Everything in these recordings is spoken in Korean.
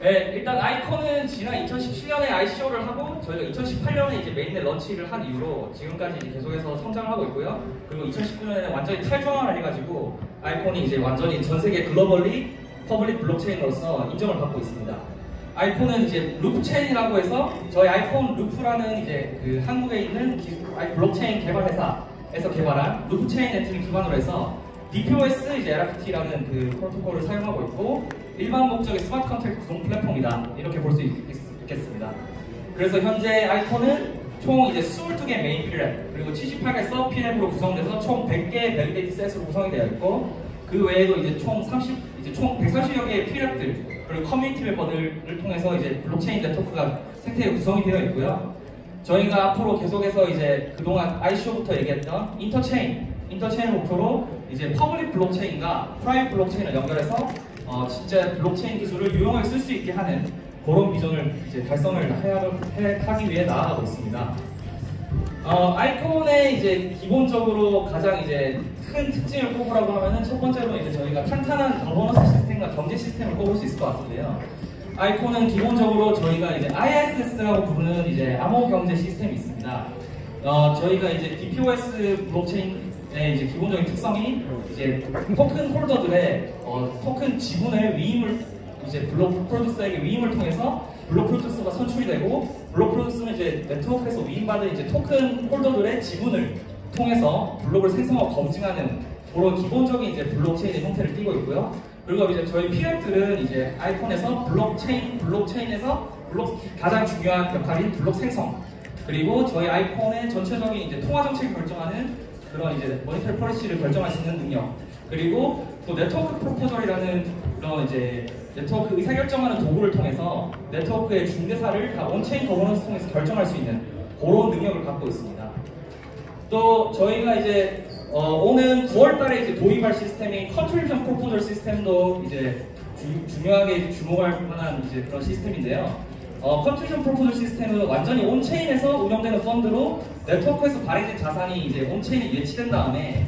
네, 일단 아이콘은 지난 2017년에 ICO를 하고 저희가 2018년에 이제 메인넷 런치를 한 이후로 지금까지 이제 계속해서 성장을 하고 있고요. 그리고 2019년에는 완전히 탈중앙을 해가지고 아이콘이 이제 완전히 전 세계 글로벌리 퍼블릭 블록체인으로서 인정을 받고 있습니다. 아이콘은 이제 루프체인이라고 해서 저희 아이콘 루프라는 이제 그 한국에 있는 블록체인 개발 회사에서 개발한 루프체인 네트를 기반으로 해서 DPoS 이제 LFT라는 그 프로토콜을 사용하고 있고 일반 목적의 스마트 컨트랙트 구동 플랫폼이다 이렇게 볼 수 있겠습니다. 그래서 현재 아이콘은 총 이제 22개 메인 P랩 그리고 78개 서브 P랩으로 구성돼서 총 100개 밸리데이트 셋으로 구성이 되어 있고 그 외에도 이제 총 130여 개의 P랩들 그리고 커뮤니티 멤버들을 통해서 이제 블록체인 네트워크가 생태계 구성이 되어 있고요. 저희가 앞으로 계속해서 이제 그동안 ICO부터 얘기했던 인터체인을 목표로 이제 퍼블릭 블록체인과 프라이빗 블록체인을 연결해서 진짜 블록체인 기술을 유용하게 쓸 수 있게 하는 그런 비전을 이제 달성을 하기 위해 나아가고 있습니다. 아이콘의 이제 기본적으로 가장 이제 큰 특징을 꼽으라고 하면은 첫 번째로 이제 저희가 탄탄한 거버넌스 시스템과 경제 시스템을 꼽을 수 있을 것 같은데요. 아이콘은 기본적으로 저희가 이제 ISS라고 부르는 이제 암호 경제 시스템이 있습니다. 저희가 이제 DPoS 블록체인의 이제 기본적인 특성이 이제 토큰 홀더들의 토큰 지분의 위임을 이제 블록 프로듀서에게 위임을 통해서 블록 프로듀서가 선출이 되고 블록 프로듀서는 이제 네트워크에서 위임받은 이제 토큰 홀더들의 지분을 통해서 블록을 생성하고 검증하는 그런 기본적인 이제 블록체인의 형태를 띠고 있고요. 그리고 이제 저희 P랩들은 이제 아이콘에서 블록체인에서 가장 중요한 역할인 블록 생성 그리고 저희 아이콘의 전체적인 이제 통화 정책을 결정하는 그런 이제 모니터리 폴리시를 결정할 수 있는 능력 그리고 또 네트워크 프로포절이라는 그런 이제 네트워크 의사결정하는 도구를 통해서 네트워크의 중대사를 다 온체인 거버넌스 통해서 결정할 수 있는 그런 능력을 갖고 있습니다. 또 저희가 이제 오는 9월달에 이제 도입할 시스템인 컨트리뷰션 프로포절 시스템도 이제 중요하게 주목할 만한 이제 그런 시스템인데요. 컨트리뷰션 프로포절 시스템은 완전히 온체인에서 운영되는 펀드로 네트워크에서 발행된 자산이 이제 온체인에 예치된 다음에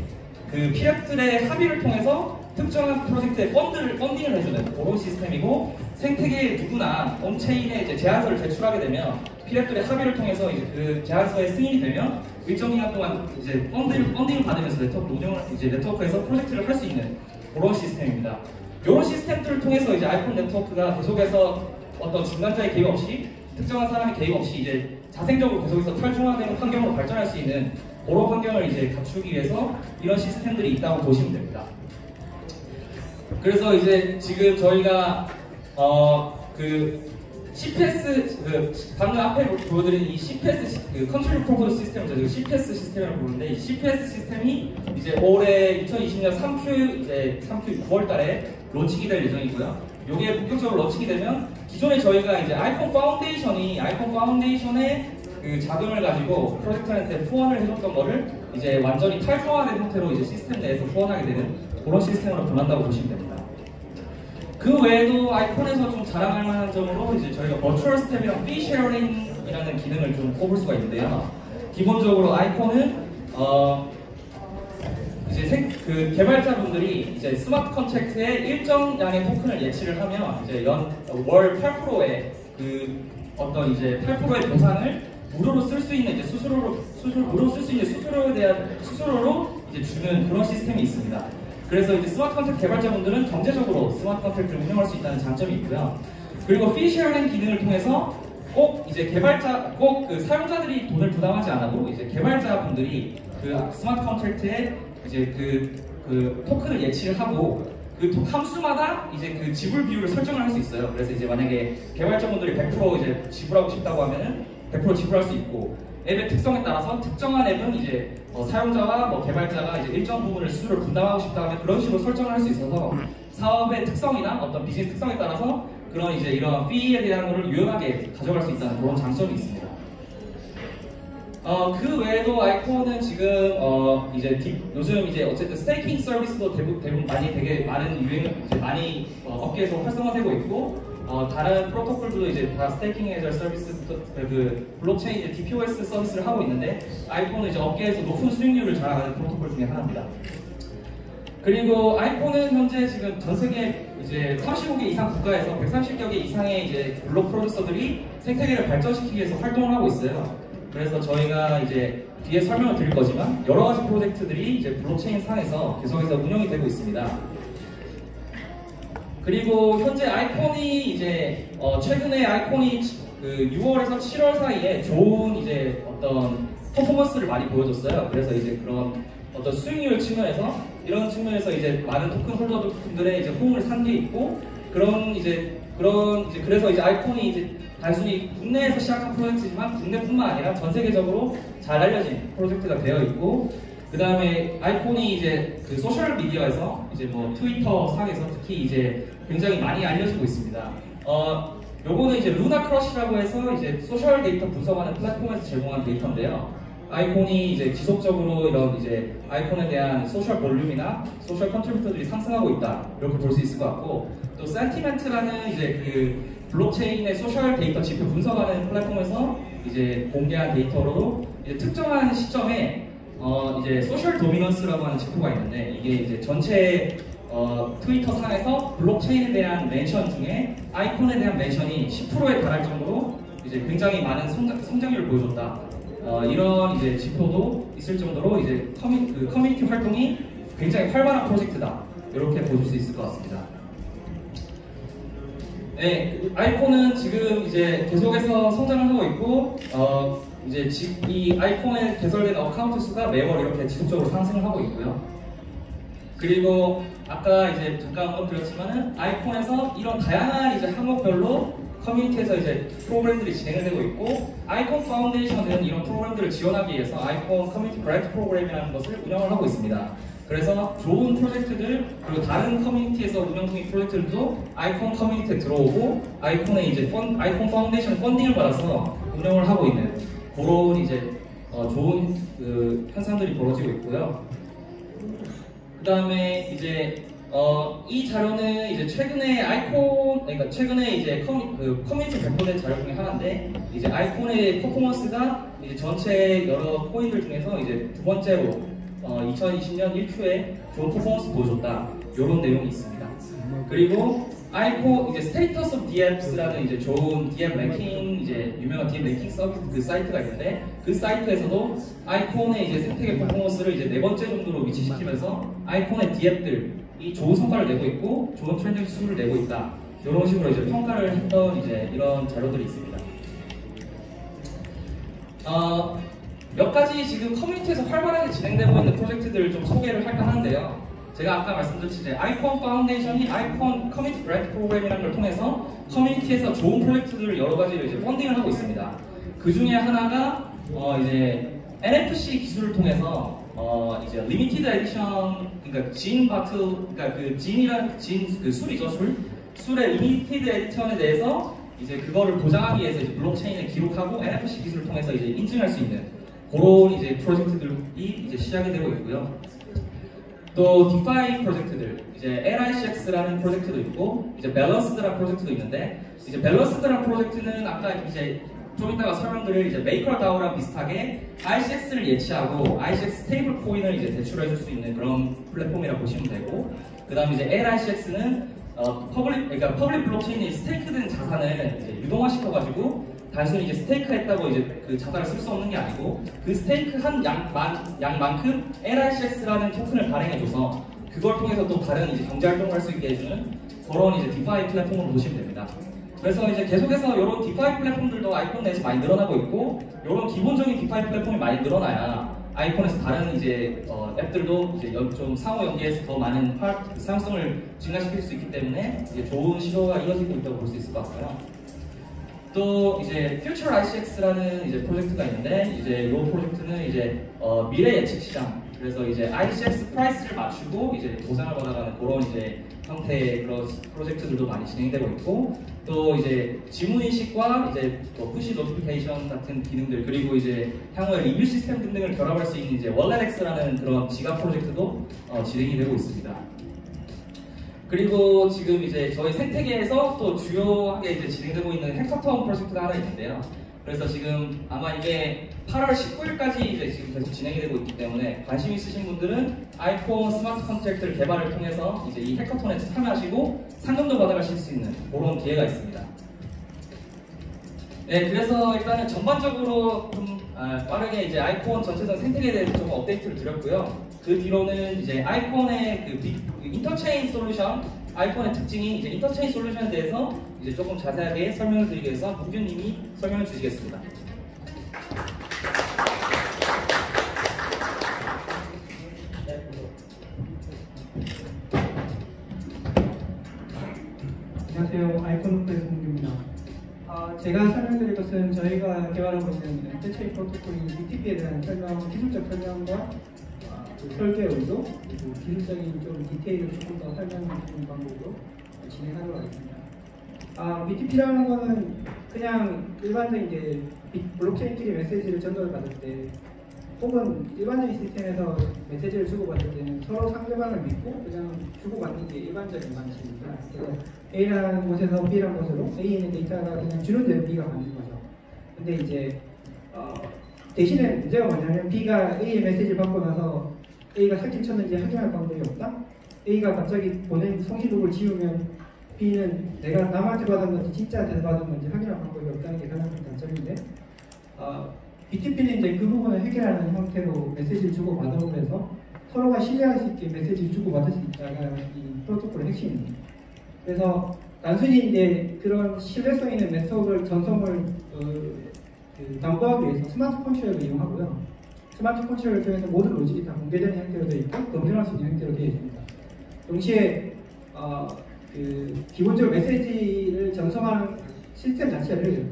그 P랩들의 합의를 통해서 특정한 프로젝트에 펀딩을 해주는 그런 시스템이고 생태계의 누구나 온체인에 이제 제안서를 제출하게 되면 P랩들의 합의를 통해서 이제 그 제안서에 승인이 되면 일정 기간 동안 이제 펀딩을 받으면서 네트워크에서 프로젝트를 할 수 있는 그런 시스템입니다. 이런 시스템들을 통해서 이제 아이콘 네트워크가 계속해서 어떤 중간자의 개입 없이 특정한 사람의 개입 없이 이제 자생적으로 계속해서 탈중화되는 환경으로 발전할 수 있는 그런 환경을 이제 갖추기 위해서 이런 시스템들이 있다고 보시면 됩니다. 그래서 이제 지금 저희가 CPS 방금 앞에 보여드린 이 CPS 컨트롤 프로포즈 시스템을 저희가 CPS 시스템이라고 부르는데 이 CPS 시스템이 이제 올해 2020년 3Q 9월달에 론칭이 될 예정이고요. 이게 본격적으로 론칭이 되면 기존에 저희가 이제 아이콘 파운데이션의 그 자금을 가지고 프로젝트한테 후원을 해줬던 거를 이제 완전히 탈중화된 형태로 이제 시스템 내에서 후원하게 되는 그런 시스템으로 변한다고 보시면 됩니다. 그 외에도 아이콘에서 좀 자랑할 만한 점으로 이제 저희가 버추얼 스텝이랑 피 쉐어링이라는 기능을 좀 꼽을 수가 있는데요. 기본적으로 아이콘은 이제 그 개발자분들이 이제 스마트 컨트랙트에 일정량의 토큰을 예치를 하면 이제 월 8%의 그 어떤 이제 8%의 보상을 무료로 쓸 수 있는 이제 무료로 쓸 수 있는 수수료로 이제 주는 그런 시스템이 있습니다. 그래서 이제 스마트 컨트랙트 개발자분들은 경제적으로 스마트 컨트랙트를 운영할 수 있다는 장점이 있고요. 그리고 피 쉐어링 기능을 통해서 꼭 이제 그 사용자들이 돈을 부담하지 않아도 이제 개발자분들이 그 스마트 컨트랙트에 이제 그 토큰을 예치를 하고 그 함수마다 이제 그 지불 비율을 설정을 할 수 있어요. 그래서 이제 만약에 개발자분들이 100% 이제 지불하고 싶다고 하면은 100% 지불할 수 있고 앱의 특성에 따라서 특정한 앱은 이제 사용자와 개발자가 이제 일정 부분을 수수료를 분담하고 싶다 하면 그런 식으로 설정을 할 수 있어서 사업의 특성이나 어떤 비즈니스 특성에 따라서 그런 이제 이런 피에 대한 것을 유연하게 가져갈 수 있다는 그런 장점이 있습니다. 그 외에도 아이콘은 지금 요즘 이제 어쨌든 스테이킹 서비스도 대부분 되게 많은 이제 많이 업계에서 활성화되고 있고 다른 프로토콜들도 이제 다 스테이킹 해저 서비스부터 그 블록체인 이제 DPoS 서비스를 하고 있는데 아이콘은 이제 업계에서 높은 수익률을 자랑하는 프로토콜 중에 하나입니다. 그리고 아이폰은 현재 지금 전 세계 이제 35개 이상 국가에서 130여 개 이상의 이제 블록 프로듀서들이 생태계를 발전시키기 위해서 활동을 하고 있어요. 그래서 저희가 이제 뒤에 설명을 드릴 거지만 여러 가지 프로젝트들이 이제 블록체인 상에서 계속해서 운영이 되고 있습니다. 그리고 현재 아이콘이 이제 최근에 아이콘이 그 6월에서 7월 사이에 좋은 이제 어떤 퍼포먼스를 많이 보여줬어요. 그래서 이제 그런 어떤 수익률 측면에서 이런 측면에서 이제 많은 토큰 홀더분들의 이제 호응을 산 게 있고 그래서 이제 아이콘이 이제 단순히 국내에서 시작한 프로젝트지만 국내뿐만 아니라 전 세계적으로 잘 알려진 프로젝트가 되어 있고, 그 다음에 아이콘이 이제 그 소셜 미디어에서 이제 뭐 트위터 상에서 특히 이제 굉장히 많이 알려지고 있습니다. 요거는 이제 루나 크러쉬라고 해서 이제 소셜 데이터 분석하는 플랫폼에서 제공한 데이터인데요. 아이콘이 이제 지속적으로 이런 이제 아이콘에 대한 소셜 볼륨이나 소셜 컨트리뷰터들이 상승하고 있다, 이렇게 볼 수 있을 것 같고, 또 센티멘트라는 이제 그 블록체인의 소셜 데이터 지표 분석하는 플랫폼에서 이제 공개한 데이터로 이제 특정한 시점에 이제 소셜 도미넌스라고 하는 지표가 있는데, 이게 이제 전체 트위터 상에서 블록체인에 대한 멘션 중에 아이콘에 대한 멘션이 10%에 달할 정도로 이제 굉장히 많은 성장률을 보여줬다. 이런 이제 지표도 있을 정도로 이제 커뮤니티 활동이 굉장히 활발한 프로젝트다, 이렇게 보실 수 있을 것 같습니다. 네, 아이콘은 지금 이제 계속해서 성장을 하고 있고, 이제 이 아이콘에 개설된 어카운트 수가 매월 이렇게 지속적으로 상승을 하고 있고요. 그리고 아까 이제 잠깐 언급드렸지만은 아이콘에서 이런 다양한 이제 항목별로 커뮤니티에서 이제 프로그램들이 진행되고 있고, 아이콘 파운데이션은 이런 프로그램들을 지원하기 위해서 아이콘 커뮤니티 그랜트 프로그램이라는 것을 운영을 하고 있습니다. 그래서 좋은 프로젝트들, 그리고 다른 커뮤니티에서 운영 중인 프로젝트들도 아이콘 커뮤니티에 들어오고 아이콘의 이제 아이콘 파운데이션 펀딩을 받아서 운영을 하고 있는 그런 이제 좋은 그 현상들이 벌어지고 있고요. 그 다음에 이제 이 자료는 이제 최근에 그러니까 최근에 이제 커뮤니티 발표된 자료 중에 하나인데, 이제 아이콘의 퍼포먼스가 이제 전체 여러 코인들 중에서 이제 두 번째로 2020년 1Q에 좋은 퍼포먼스 보여줬다, 이런 내용이 있습니다. 그리고 아이콘 이제 스테이터스 오브 DApps라는 이제 좋은 DApp 랭킹, 이제 유명한 DApp 랭킹 서비스 그 사이트가 있는데, 그 사이트에서도 아이콘의 이제 생태계 퍼포먼스를 이제 4번째 정도로 위치시키면서 아이콘의 DApp들이 좋은 성과를 내고 있고 좋은 트렌드 수를 내고 있다, 이런 식으로 이제 평가를 했던 이제 이런 자료들이 있습니다. 몇 가지 지금 커뮤니티에서 활발하게 진행되고 있는 프로젝트들을 좀 소개를 할까 하는데요. 제가 아까 말씀드렸듯이 아이콘 파운데이션이 아이콘 커뮤니티 그랜트 프로그램이라는 걸 통해서 커뮤니티에서 좋은 프로젝트들을 여러 가지를 이제 펀딩을 하고 있습니다. 그 중에 하나가 이제 NFC 기술을 통해서 이제 리미티드 에디션, 그러니까 진 바틀, 그러니까 그 진이란 그 술이죠, 술의 리미티드 에디션에 대해서 이제 그거를 보장하기 위해서 이제 블록체인에 기록하고 NFC 기술을 통해서 이제 인증할 수 있는 그런 이제 프로젝트들이 이제 시작이 되고 있고요. 또 디파이 프로젝트들, 이제 LICX라는 프로젝트도 있고, 이제 밸런스드라는 프로젝트도 있는데, 이제 밸런스드라는 프로젝트는 아까 이제 좀 이따가 설명드릴 이제 메이커다오랑 비슷하게 ICX를 예치하고 ICX 스테이블 코인을 이제 대출해줄 수 있는 그런 플랫폼이라고 보시면 되고, 그 다음에 이제 LICX는 그러니까 퍼블릭 블록체인이 스테이크된 자산을 이제 유동화시켜가지고 단순히 이제 스테이크했다고 이제 그 자산을 쓸 수 없는 게 아니고, 그 스테이크한 양만큼 LICX라는 토큰을 발행해줘서 그걸 통해서 또 다른 이제 경제 활동을 할 수 있게 해주는 그런 이제 디파이 플랫폼으로 보시면 됩니다. 그래서 이제 계속해서 이런 디파이 플랫폼들도 아이콘 내에서 많이 늘어나고 있고, 이런 기본적인 디파이 플랫폼이 많이 늘어나야 아이콘에서 다른 이제 앱들도 이제 좀 상호 연계해서 더 많은 사용성을 증가시킬 수 있기 때문에 이제 좋은 시도가 이어지고 있다고 볼 수 있을 것 같고요. 또 이제 Future ICX라는 이제 프로젝트가 있는데, 이제 이 프로젝트는 이제 미래 예측 시장, 그래서 이제 ICX 프라이스를 맞추고 이제 보상을 받아가는 그런 이제 형태의 그런 프로젝트들도 많이 진행되고 있고, 또 이제 지문 인식과 이제 또 푸시 노티피케이션 같은 기능들, 그리고 이제 향후에 리뷰 시스템 등등을 결합할 수 있는 이제 월렛X라는 그런 지갑 프로젝트도 진행이 되고 있습니다. 그리고 지금 이제 저희 생태계에서 또 주요하게 이제 진행되고 있는 해커톤 프로젝트가 하나 있는데요. 그래서 지금 아마 이게 8월 19일까지 이제 지금 계속 진행이 되고 있기 때문에 관심 있으신 분들은 아이폰 스마트 컨트랙트를 개발을 통해서 이제 이 해커톤에 참여하시고 상금도 받아가실 수 있는 그런 기회가 있습니다. 네, 그래서 일단은 전반적으로 좀 빠르게 이제 아이폰 전체적 생태계에 대해서 좀 업데이트를 드렸고요. 그 뒤로는 이제 아이폰의 그 인터체인 솔루션, 아이폰의 특징인 이제 인터체인 솔루션에 대해서 이제 조금 자세하게 설명을 드리기 위해서 문규님이 설명을 주시겠습니다. 안녕하세요. 아이콘오프에서 문규입니다. 제가 설명드릴 것은 저희가 개발하고 있는 인터체인 프로토콜인 BTP에 대한 설명, 기술적 설명과 그 설계 의도, 그리고 기술적인 좀 디테일을 조금 더 설명해 주는 방법으로 진행하도록 하겠습니다. BTP라는 거는 그냥 일반적인 이제 블록체인끼리 메시지를 전달받을 때, 혹은 일반적인 시스템에서 메시지를 주고받을 때는 서로 상대방을 믿고 그냥 주고받는 게 일반적인 방식입니다. 그래서 A라는 곳에서 B라는 곳으로 A에 있는 데이터가 그냥 주는 대로 B가 받는 거죠. 근데 이제 대신에 문제가 뭐냐면 B가 A의 메시지를 받고 나서 A가 사기를 쳤는지 확인할 방법이 없다? A가 갑자기 보낸 송시록을 지우면 B는 내가 남한테 받은 건지 진짜한테 받은 건지 확인할 방법이 없다는 게 가장 큰 단점인데, BTP는 이제 그 부분을 해결하는 형태로 메시지를 주고받으면서 서로가 신뢰할 수 있게 메시지를 주고받을 수 있다가 이 프로토콜의 핵심입니다. 그래서 단순히 이제 그런 신뢰성 있는 네트워크 전송을 담보하기 위해서 스마트 컨트롤을 이용하고요. 스마트 컨트롤을 통해서 모든 로직이 다 공개되는 형태로 되어 있고 검증할 수 있는 형태로 되어 있습니다. 동시에 기본적으로 메시지를 전송하는 시스템 자체를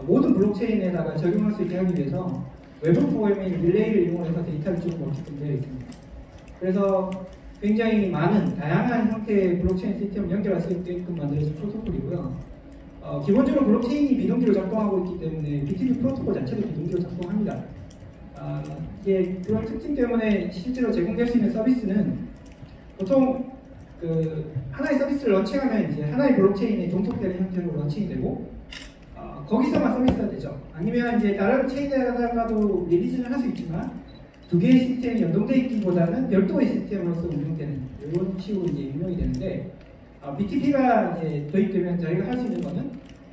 모든 블록체인에다가 적용할 수 있게 하기 위해서 외부 프로그래밍 릴레이를 이용해서 데이터를 쭉 넣게끔 되어 있습니다. 그래서 굉장히 많은 다양한 형태의 블록체인 시스템을 연결할 수 있게끔 만들어진 프로토콜이고요. 기본적으로 블록체인이 비동기로 작동하고 있기 때문에 BTP 프로토콜 자체도 비동기로 작동합니다. 이게 그런 특징 때문에 실제로 제공될 수 있는 서비스는 보통 하나의 서비스를 런칭하면 이제 하나의 블록체인에 종속되는 형태로 런칭이 되고 거기서만 서비스가 되죠. 아니면 이제 다른 체인에다가도 리리즈는 할 수 있지만 두 개의 시스템이 연동되어 있기보다는 별도의 시스템으로서 운영되는 이런 식으로 이제 운영이 되는데, BTP가 이제 도입되면 저희가 할 수 있는 것은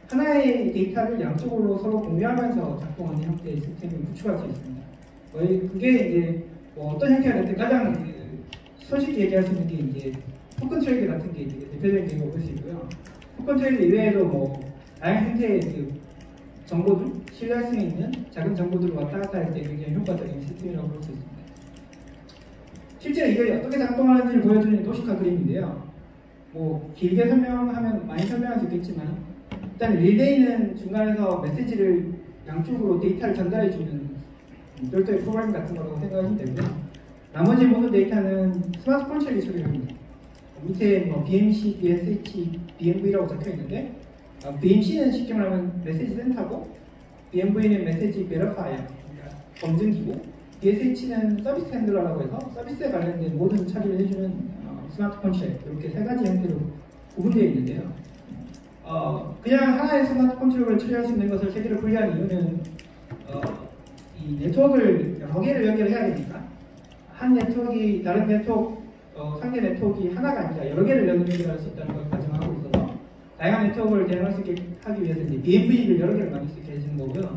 하나의 데이터를 양쪽으로 서로 공유하면서 작동하는 형태의 시스템을 구축할 수 있습니다. 그게 이제 어떤 형태가 됐든 가장 솔직히 얘기할 수 있는 게 이제 토큰 트레이드 같은 게 이제 대표적인 예로 볼 수 있고요. 토큰 트레이드 이외에도 다양한 형태의 정보들, 신뢰성 있는 작은 정보들을 왔다 갔다 할 때 굉장히 효과적인 시스템이라고 볼 수 있습니다. 실제 이게 어떻게 작동하는지를 보여주는 도식화 그림인데요. 길게 설명하면 많이 설명할 수 있겠지만, 일단 릴레이는 중간에서 메시지를 양쪽으로 데이터를 전달해주는 별도의 프로그램 같은 거라고 생각하시면 되고요. 나머지 모든 데이터는 스마트 컨트롤이 처리합니다. 밑에 BMC, BSH, BMV라고 적혀 있는데, BMC는 쉽게 말하면 메시지 센터고, BMV는 메시지 베러파이어, 그러니까 검증기고, BSH는 서비스 핸들러라고 해서 서비스에 관련된 모든 처리를 해주는 스마트 컨트롤, 이렇게 세 가지 형태로 구분되어 있는데요. 그냥 하나의 스마트 컨트롤을 처리할 수 있는 것을 세 개로 분리한 이유는 이 네트워크를 여러 개를 연결해야 되니까 한 네트워크가 다른 네트워크, 상대 네트워크가 하나가 아니라 여러 개를 연결할 수 있다는 걸 가정하고 있어서 다양한 네트워크를 대응할 수 있게 하기 위해서 이제 BMV를 여러 개를 만들 수 있게 해주는 거고요.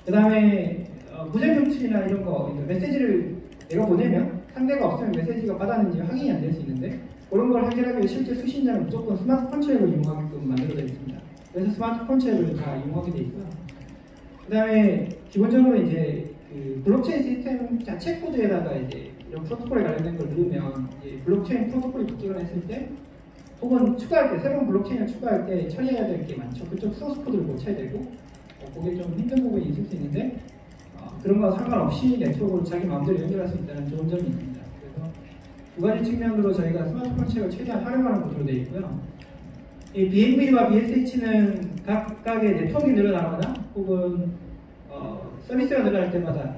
그 다음에 무제명출이나 이런 거, 메시지를 내가 보내면 상대가 없으면 메시지가 받았는지 확인이 안 될 수 있는데, 그런 걸 해결하기 위해 실제 수신자는 무조건 스마트 컨트롤을 이용하게끔 만들어져 있습니다. 그래서 스마트 컨트롤을 다 이용하게 되어 있고요. 그 다음에 기본적으로 이제 블록체인 시스템 자체 코드에다가 이제 이런 프로토콜에 관련된 걸 넣으면 이제 블록체인 프로토콜이 바뀌거나 했을 때, 혹은 추가할 때, 새로운 블록체인을 추가할 때 처리해야 될 게 많죠. 그쪽 소스 코드를 고쳐야 되고, 그게 좀 힘든 부분이 있을 수 있는데, 그런 거와 상관없이 네트워크를 자기 마음대로 연결할 수 있다는 좋은 점이 있습니다. 그래서 두 가지 측면으로 저희가 스마트 컨트롤을 최대한 활용하는 구조로 되어 있고요. 이 BMV와 BSH는 각각의 네트워크가 늘어나거나 혹은 서비스가 늘어날 때마다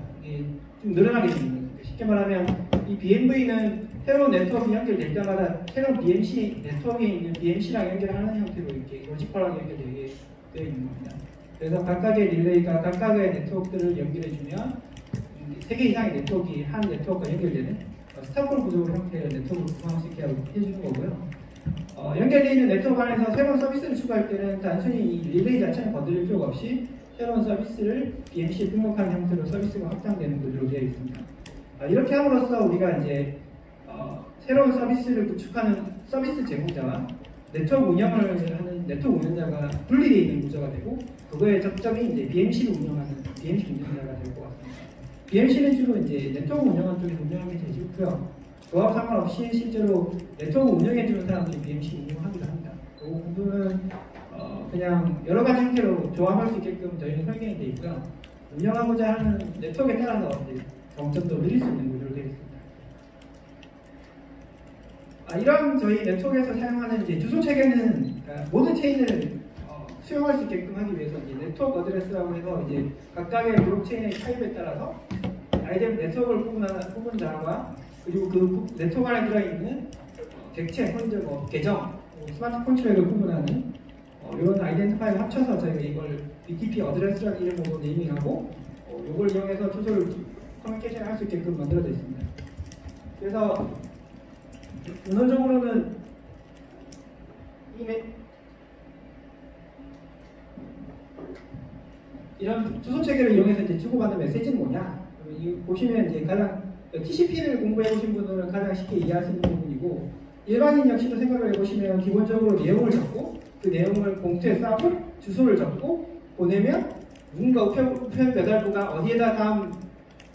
좀 늘어나게 됩니다. 쉽게 말하면 이 BMV는 새로운 네트워크 연결될 때마다 새로운 BMC 네트워크에 있는 BMC랑 연결하는 형태로 이렇게 로지컬하게 연결되게 되어 있는 겁니다. 그래서 각각의 릴레이가 각각의 네트워크들을 연결해주면 3개 이상의 네트워크가 한 네트워크가 연결되는 스타폴 구조 형태의 네트워크를 구성할 수 있게 해주는 거고요. 연결되어 있는 네트워크 안에서 새로운 서비스를 추가할 때는 단순히 이 릴레이 자체는 건드릴 필요가 없이 새로운 서비스를 BMC에 등록하는 형태로 서비스가 확장되는 구조로 되어 있습니다. 이렇게 함으로써 우리가 이제 새로운 서비스를 구축하는 서비스 제공자와 네트워크 운영을 하는 네트워크 운영자가 분리되어 있는 구조가 되고, 그거의 접점이 이제 BMC를 운영하는 BMC 운영자가 될 것 같습니다. BMC는 주로 이제 네트워크 운영하는 쪽에서 운영하는 게 제일 좋고요. 그와 상관없이 실제로 네트워크 운영해주는 사람들이 BMC 운영하기도 합니다. 그 부분은 그냥 여러 가지 형태로 조합할 수 있게끔 저희는 설계가 되어 있고요. 운영하고자 하는 네트워크에 따라서 경점도 늘릴 수 있는 구조로 되어 있습니다. 이런 저희 네트워크에서 사용하는 이제 주소 체계는 모든 체인을 수용할 수 있게끔 하기 위해서 이제 네트워크 어드레스라고 해서 이제 각각의 블록체인의 타입에 따라서 아이템 네트워크를 구분한 자료와 그리고 그 네트워크 안에 들어있는 객체, 폴더, 계정, 스마트 컨트롤을 구분하는 이런 아이덴티파이를 합쳐서 저희가 이걸 BTP 어드레스라는 이름으로 네이밍하고 이걸 이용해서 주소를 커뮤니케이션 할 수 있게끔 만들어져 있습니다. 그래서 우선적으로는 이런 주소 체계를 이용해서 이제 주고받는 메시지는 뭐냐? 보시면 이제 가장 TCP를 공부해 보신 분들은 가장 쉽게 이해할 수 있는 부분이고, 일반인 역시도 생각을 해보시면 기본적으로 내용을 적고 그 내용을 봉투에 싸고 주소를 적고 보내면 누군가 우편 배달부가 어디에다 다음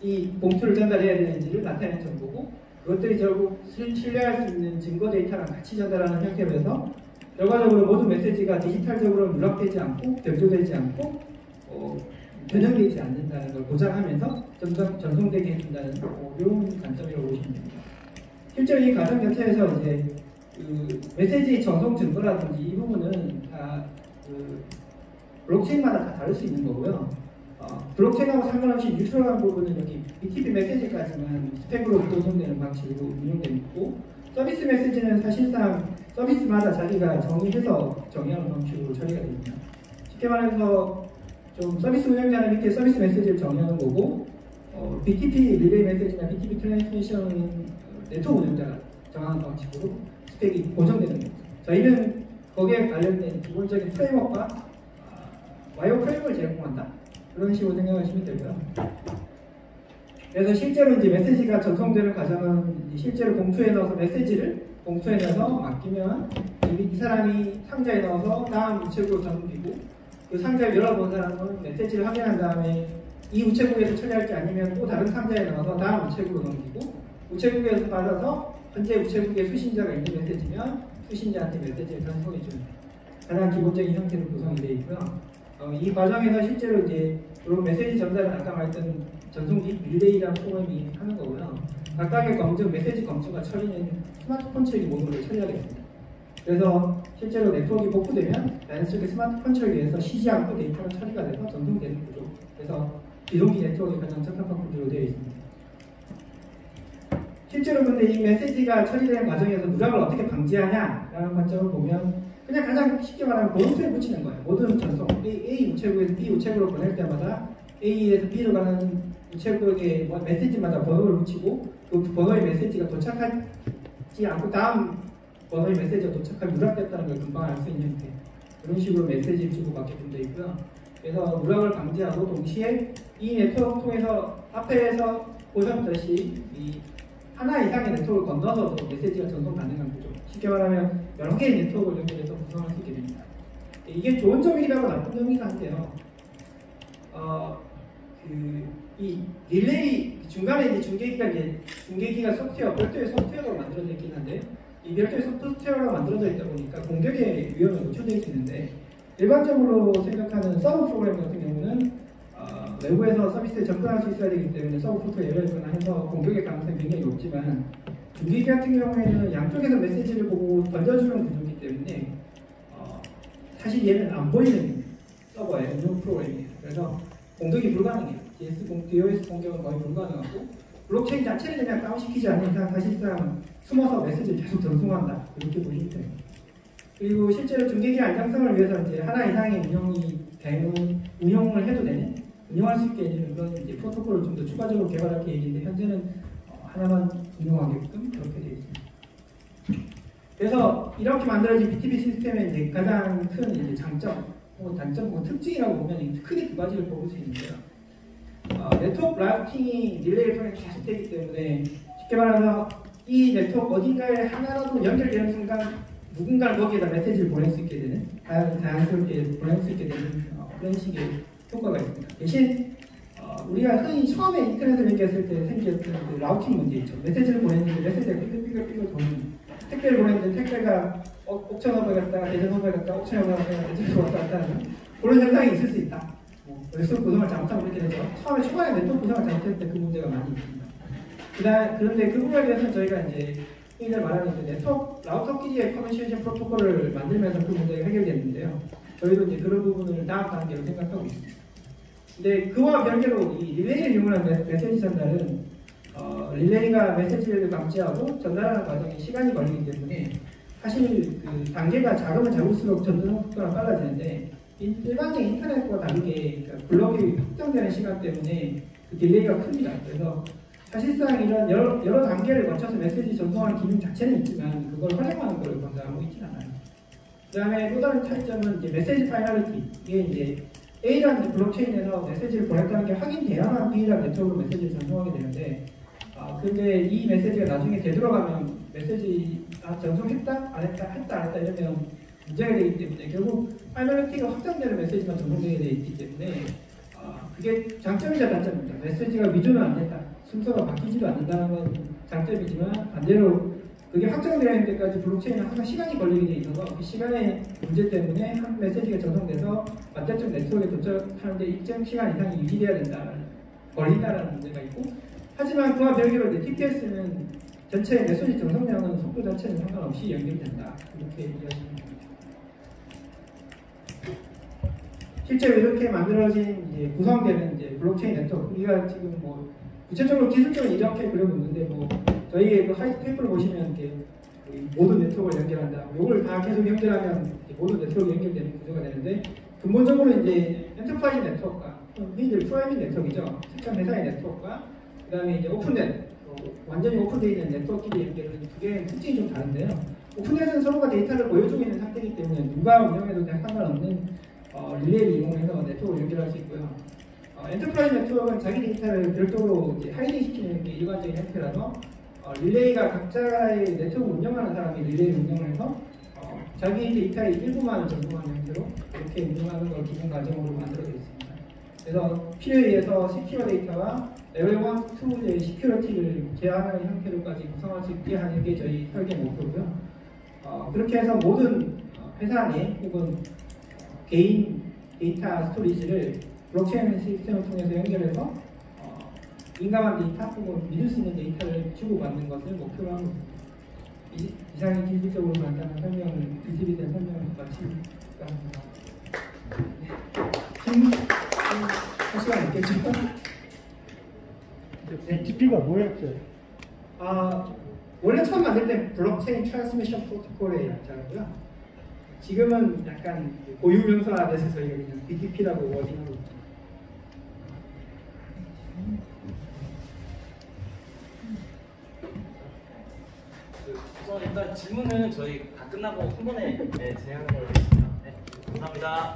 이 봉투를 전달해야 되는지를 나타내는 정보고, 그것들이 결국 신뢰할 수 있는 증거 데이터랑 같이 전달하는 형태로 해서 결과적으로 모든 메시지가 디지털적으로 누락되지 않고 변조되지 않고 변형되지 않는다는 걸 보장하면서 전송되게 해준다는 이런 관점이라고 보시면 됩니다. 실제로 이 과정 자체에서 이제 그 메시지 전송 증거라든지 이 부분은 다 블록체인마다 다 다를 수 있는 거고요. 블록체인하고 상관없이 뉴트럴한 부분은 여기 BTP 메시지까지만 스펙으로 구성되는 방식으로 운영되고, 서비스 메시지는 사실상 서비스마다 자기가 정의해서 정의하는 방식으로 처리가 됩니다. 쉽게 말해서 좀 서비스 운영자는 이렇게 서비스 메시지를 정의하는 거고, BTP 릴레이 메시지나 BTP 트랜스미션 네트워크 운영자가 정하는 방식으로 스펙이 고정되는 거죠. 저희는 거기에 관련된 기본적인 프레임워크와 와이어 프레임을 제공한다, 그런 식으로 생각하시면 되고요. 그래서 실제로 이제 메시지가 전송되는 과정은 실제로 봉투에 넣어서 메시지를 봉투에 넣어서 맡기면 이 사람이 상자에 넣어서 다음 우체국으로 전송되고, 그 상자를 열어본 사람은 메시지를 확인한 다음에 이 우체국에서 처리할 게 아니면 또 다른 상자에 넣어서 다음 우체국으로 넘기고, 우체국에서 받아서 현재 우체국에 수신자가 있는 메시지면 수신자한테 메시지를 전송해주는 가장 기본적인 형태로 구성이 되어 있고요. 이 과정에서 실제로 이제 그런 메시지 전달은 아까 말했던 전송기 릴레이라는 프로그램이 하는 거고요. 각각의 검증, 메시지 검증과 처리는 스마트폰 체계 모듈로 처리하게 됩니다. 그래서 실제로 네트워크가 복구되면 자연스럽게 스마트폰 체계에서 쉬지 않고 데이터가 처리가 돼서 전송되는 구조. 그래서 비동기 네트워크에 가장 적합한 구조로 되어 있습니다. 실제로 근데 이 메시지가 처리되는 과정에서 누락을 어떻게 방지하냐라는 관점을 보면 그냥 가장 쉽게 말하면 번호표에 붙이는 거예요. 모든 전송 A 우체국에서 B 우체국으로 보낼 때마다 A에서 B로 가는 우체국의 메시지마다 번호를 붙이고, 그 번호의 메시지가 도착하지 않고 다음 번호의 메시지가 도착하면 누락됐다는 걸 금방 알 수 있는 형태, 그런 식으로 메시지를 주고받게끔 되어 있고요. 그래서 누락을 방지하고 동시에 이 네트워크 통해서 앞에서 보셨듯이 이 하나 이상의 네트워크를 건너서도 메시지가 전송 가능한 구조. 쉽게 말하면 여러 개의 네트워크를 연결해서 구성할 수 있게 됩니다. 이게 좋은 점이라고 나쁜 점이긴 한데요. 이 릴레이 중간에 이제 중계기가 소프트웨어, 별도의 소프트웨어로 만들어져 있긴 한데, 이 별도의 소프트웨어로 만들어져 있다 보니까 공격의 위험에 노출될 수 있는데, 일반적으로 생각하는 서브 프로그램 같은 경우는 외부에서 서비스에 접근할 수 있어야 되기 때문에 서브 포트가 열려있거나 해서 공격의 가능성이 굉장히 높지만, 중계기 같은 경우에는 양쪽에서 메시지를 보고 던져주는 구조이기 때문에 사실 얘는 안 보이는 서버예요. 운영 프로그램이에요. 그래서 공격이 불가능해요. DOS 공격은 거의 불가능하고, 블록체인 자체를 그냥 다운시키지 않는 이상 사실상 숨어서 메시지를 계속 전송한다, 이렇게 보시면 돼요. 그리고 실제로 중계기 안정성을 위해서 이제 하나 이상의 운영을 해도 되는, 운영할 수 있게 해주는 그런 이제 프로토콜을 좀 더 추가적으로 개발할 계획인데, 현재는 하나만 운영하게끔 그렇게 되어 있습니다. 그래서 이렇게 만들어진 BTP 시스템의 이제 가장 큰 이제 장점, 혹은 단점, 혹은 특징이라고 보면 크게 두 가지를 뽑을 수 있는데요. 네트워크 라우팅이 릴레이를 통해 계속되기 때문에, 쉽게 말해서 이 네트워크 어딘가에 하나라도 연결되는 순간 누군가를 거기에다 메시지를 보낼 수 있게 되는, 자연스럽게 보낼 수 있게 되는 그런 식의 효과가 있습니다. 대신 우리가 흔히 처음에 인터넷을 연결했을 때 생겼던 그 라우팅 문제 있죠. 메시지를 보냈는데 메시지가 삐글삐글 도는, 택배를 보냈는데 택배가 옥천호에 갔다가 대전호에 갔다가 옥천호에 갔다가 대전호에 갔다 하는 그런 현상이 있을 수 있다. 네트워크 구성을 잘못하면 그렇게 되죠. 처음에 초반에 네트워크 구성을 잘못했을 때 그 문제가 많이 있습니다. 그런데 그 부분에 대해서는 저희가 이제 흔히 말하는 네트워크 라우터끼리의 커뮤니케이션 프로토콜을 만들면서 그 문제가 해결됐는데요. 저희도 이제 그런 부분을 다음 단계로 생각하고 있습니다. 근데 그와 별개로 이 릴레이를 이용한 메시지 전달은 릴레이가 메시지를 감지하고 전달하는 과정에 시간이 걸리기 때문에 사실 그 단계가 작으면 작을수록 전달 속도가 빨라지는데, 일반적인 인터넷과 다르게 그러니까 블록이 확정되는 시간 때문에 그 딜레이가 큽니다. 그래서 사실상 이런 여러 단계를 거쳐서 메시지 전송하는 기능 자체는 있지만 그걸 활용하는 걸 권장하고 있지는 않아요. 그 다음에 또 다른 차이점은 이제 메시지 파이널리티. 이게 이제 A라는 블록체인에서 메시지를 보냈다는 게 확인돼야만 B라는 네트워크로 메시지를 전송하게 되는데, 근데 이 메시지가 나중에 되돌아가면 메시지 전송했다? 안 했다? 했다? 안 했다? 이러면 문제가 되기 때문에 결국 파이널리티가 확장되는 메시지만 전송되게 되어 있기 때문에 그게 장점이자 단점입니다. 메시지가 위조는 안 됐다, 순서가 바뀌지도 않는다는 건 장점이지만, 반대로 그게 확정되는 데까지 블록체인은 항상 시간이 걸리게 돼 있어서 그 시간의 문제 때문에 한 메시지가 전송돼서 반대쪽 네트워크에 도착하는데 일정 시간 이상이 유지돼야 된다, 걸린다는 문제가 있고, 하지만 그와 별개로 TPS는 전체 메시지 전송량은 속도 자체는 상관없이 연결된다, 이렇게 이해하시면 됩니다. 실제로 이렇게 만들어진 이제 구성되는 이제 블록체인 네트워크, 우리가 지금 뭐 구체적으로 기술적으로 이렇게 그려놓는데, 뭐 저희의 그 페이퍼를 보시면 이렇게 모든 네트워크를 연결한다, 이걸 다 계속 연결하면 모든 네트워크 연결되는 구조가 되는데, 근본적으로 이제 엔터프라이즈 네트워크가 흔히들 프라이빗 네트워크이죠. 특정 회사의 네트워크가 그 다음에 이제 오픈넷, 완전히 오픈되어 있는 네트워크끼리 연결은 두 개의 특징이 좀 다른데요. 오픈넷은 서로가 데이터를 보여주고 있는 상태이기 때문에 누가 운영해도 상관없는 릴레이를 이용해서 네트워크를 연결할 수 있고요. 엔터프라이즈 네트워크는 자기 데이터를 별도로 이제 하이딩 시키는 게 일반적인 형태라서 릴레이가 각자의 네트워크 운영하는 사람이 릴레이를 운영을 해서 자기 데이터의 일부만을 전송하는 형태로 이렇게 운영하는 걸 기본 과정으로 만들어져 있습니다. 그래서 필요에 의해서 시큐어 데이터와 레벨 1, 2의 시큐리티를 제한하는 형태로까지 구성할 수 있게 하는 게 저희 설계 목표고요. 그렇게 해서 모든 회사 내 혹은 개인 데이터 스토리지를 블록체인 시스템을 통해서 연결해서 민감한 데이터 혹은 믿을 수 있는 데이터를 주고받는 것을 목표로 하고 있습니다. 이상의 기술적으로 간단한 설명을, BTP에 대한 설명을 마치겠습니다. 할 시간 있겠죠? BTP가 뭐였어요? 원래 처음 만들 때 블록체인 트랜스미션 프로토콜의 약자고요. 지금은 약간 고유 명사돼서 저희가 그냥 BTP라고 워딩하고 있죠. 우선 일단 질문은 저희 다 끝나고 한 번에 진행하는 걸로 하겠습니다. 네, 감사합니다.